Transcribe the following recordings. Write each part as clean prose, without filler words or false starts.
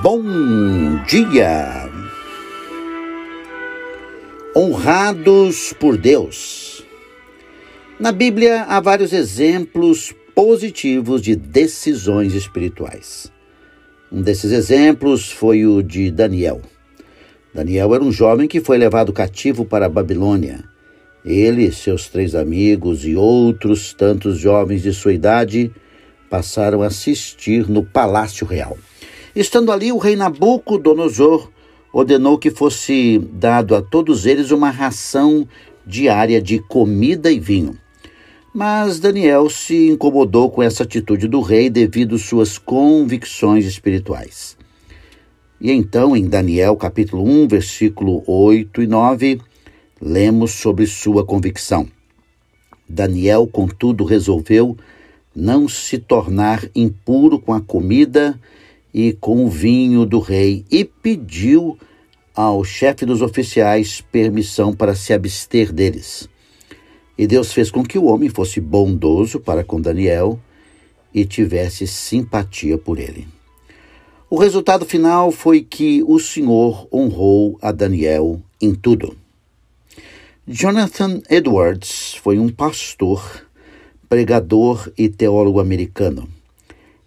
Bom dia! Honrados por Deus. Na Bíblia há vários exemplos positivos de decisões espirituais. Um desses exemplos foi o de Daniel. Daniel era um jovem que foi levado cativo para a Babilônia. Ele, seus 3 amigos e outros tantos jovens de sua idade passaram a assistir no Palácio Real. Estando ali, o rei Nabucodonosor ordenou que fosse dado a todos eles uma ração diária de comida e vinho. Mas Daniel se incomodou com essa atitude do rei devido às suas convicções espirituais. E então, em Daniel capítulo 1, versículo 8 e 9, lemos sobre sua convicção. Daniel, contudo, resolveu não se tornar impuro com a comida e com o vinho do rei, e pediu ao chefe dos oficiais permissão para se abster deles. E Deus fez com que o homem fosse bondoso para com Daniel e tivesse simpatia por ele. O resultado final foi que o Senhor honrou a Daniel em tudo. Jonathan Edwards foi um pastor, pregador e teólogo americano.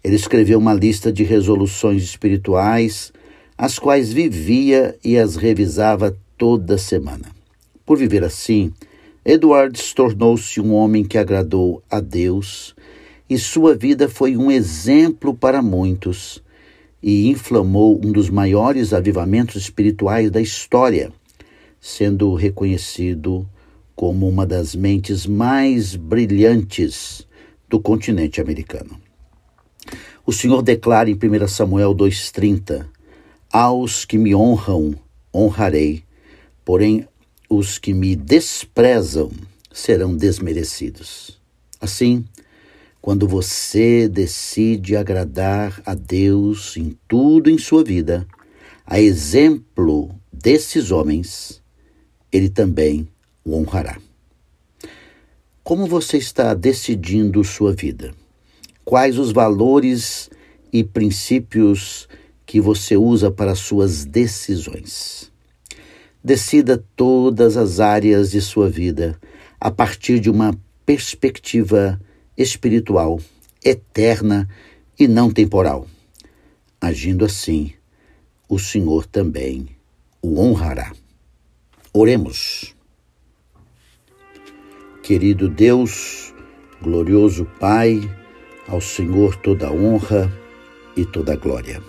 Ele escreveu uma lista de resoluções espirituais, as quais vivia e as revisava toda semana. Por viver assim, Edwards tornou-se um homem que agradou a Deus, e sua vida foi um exemplo para muitos, e inflamou um dos maiores avivamentos espirituais da história, sendo reconhecido como uma das mentes mais brilhantes do continente americano. O Senhor declara em 1 Samuel 2,30, aos que me honram, honrarei, porém os que me desprezam serão desmerecidos. Assim, quando você decide agradar a Deus em tudo em sua vida, a exemplo desses homens, Ele também o honrará. Como você está decidindo sua vida? Quais os valores e princípios que você usa para suas decisões? Decida todas as áreas de sua vida a partir de uma perspectiva espiritual, eterna e não temporal. Agindo assim, o Senhor também o honrará. Oremos. Querido Deus, glorioso Pai, ao Senhor toda a honra e toda a glória.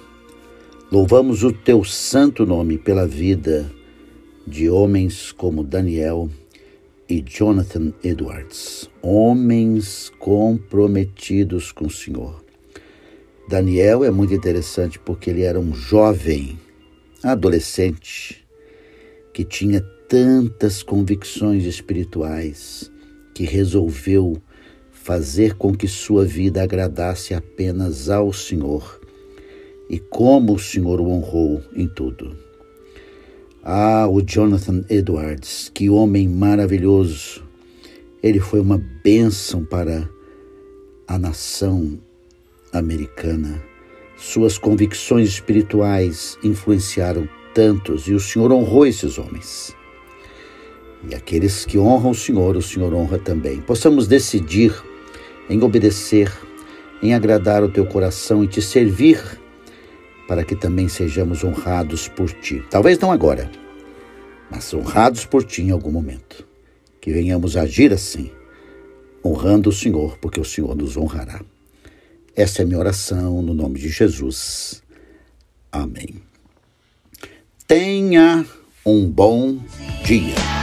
Louvamos o teu santo nome pela vida de homens como Daniel e Jonathan Edwards, homens comprometidos com o Senhor. Daniel é muito interessante porque ele era um jovem, adolescente, que tinha tantas convicções espirituais, que resolveu fazer com que sua vida agradasse apenas ao Senhor, e como o Senhor o honrou em tudo. O Jonathan Edwards, que homem maravilhoso! Ele foi uma bênção para a nação americana. Suas convicções espirituais influenciaram tantos, e o Senhor honrou esses homens. E aqueles que honram o Senhor honra também. Possamos decidir em obedecer, em agradar o teu coração e te servir, para que também sejamos honrados por ti. Talvez não agora, mas honrados por ti em algum momento. Que venhamos agir assim, honrando o Senhor, porque o Senhor nos honrará. Essa é a minha oração no nome de Jesus. Amém. Tenha um bom dia.